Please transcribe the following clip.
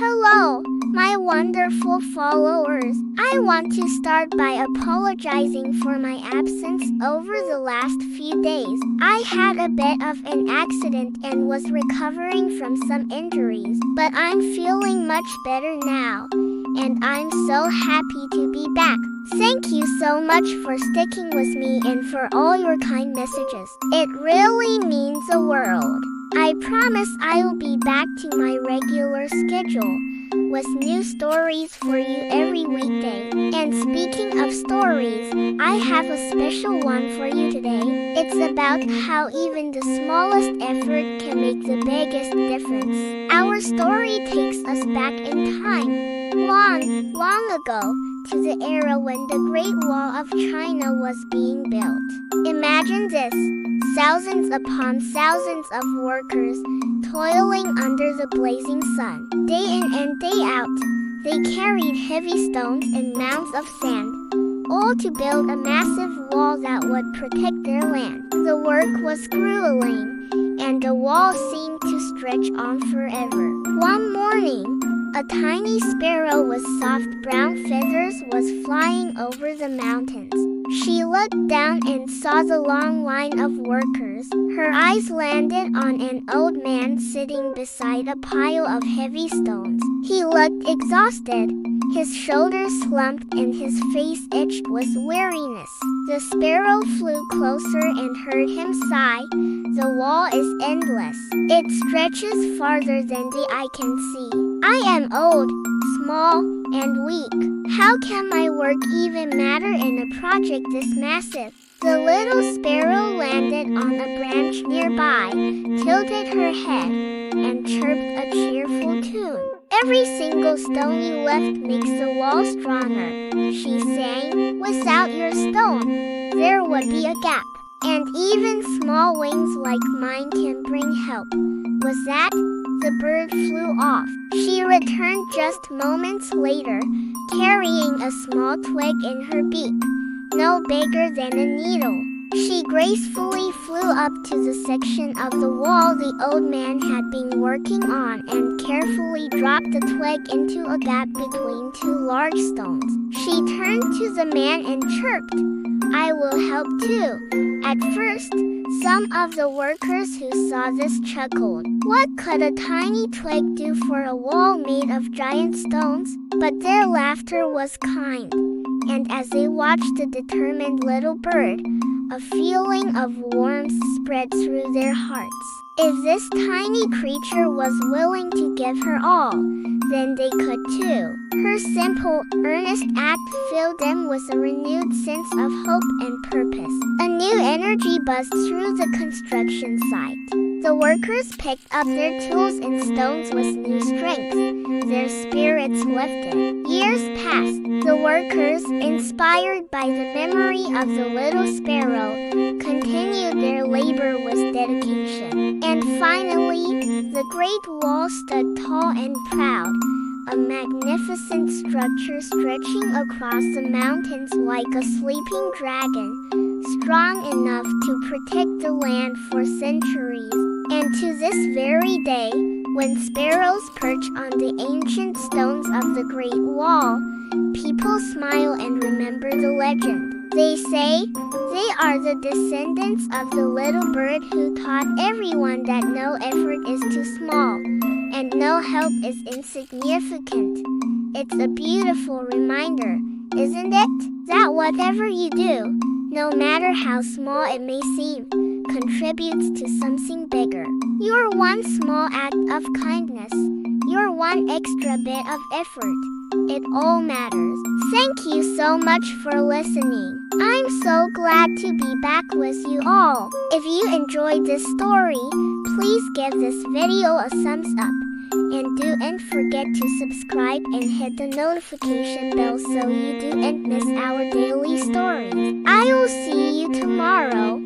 Hello, my wonderful followers. I want to start by apologizing for my absence over the last few days. I had a bit of an accident and was recovering from some injuries, but I'm feeling much better now, and I'm so happy to be back. Thank you so much for sticking with me and for all your kind messages. It really means the world. I promise I'll be back to my regular schedule with new stories for you every weekday. And speaking of stories, I have a special one for you today. It's about how even the smallest effort can make the biggest difference. Our story takes us back in time, long, long ago, to the era when the Great Wall of China was being built. Imagine this. Thousands upon thousands of workers toiling under the blazing sun. Day in and day out, they carried heavy stones and mounds of sand, all to build a massive wall that would protect their land. The work was grueling, and the wall seemed to stretch on forever. One morning, a tiny sparrow with soft brown feathers was flying over the mountains. She looked down and saw the long line of workers. Her eyes landed on an old man sitting beside a pile of heavy stones. He looked exhausted. His shoulders slumped and his face itched with weariness. The sparrow flew closer and heard him sigh. The wall is endless. It stretches farther than the eye can see. I am old, small, and weak. How can my work even matter in a project this massive? The little sparrow landed on a branch nearby, tilted her head, and chirped a cheerful tune. Every single stone you left makes the wall stronger, she sang. Without your stone, there would be a gap, and even small wings like mine can bring help. With that, the bird flew off. She returned just moments later, carrying a small twig in her beak, no bigger than a needle. She gracefully flew up to the section of the wall the old man had been working on and carefully dropped the twig into a gap between two large stones. She turned to the man and chirped, "I will help too." At first, some of the workers who saw this chuckled. What could a tiny twig do for a wall made of giant stones? But their laughter was kind, and as they watched the determined little bird, a feeling of warmth spread through their hearts. If this tiny creature was willing to give her all, then they could too. Her simple, earnest act filled them with a renewed sense of hope and purpose. A new energy buzzed through the construction site. The workers picked up their tools and stones with new strength. Their spirits lifted. Years passed. The workers, inspired by the memory of the little sparrow, continued their labor with dedication. And finally, the Great Wall stood tall and proud, a magnificent structure stretching across the mountains like a sleeping dragon, strong enough to protect the land for centuries. And to this very day, when sparrows perch on the ancient stones of the Great Wall, people smile and remember the legend. They say they are the descendants of the little bird who taught everyone that no effort is too small and no help is insignificant. It's a beautiful reminder, isn't it? That whatever you do, no matter how small it may seem, contributes to something bigger. Your one small act of kindness, your one extra bit of effort, it all matters. Thank you so much for listening. I'm so glad to be back with you all. If you enjoyed this story, please give this video a thumbs up. And don't forget to subscribe and hit the notification bell so you don't miss our daily stories. I will see you tomorrow.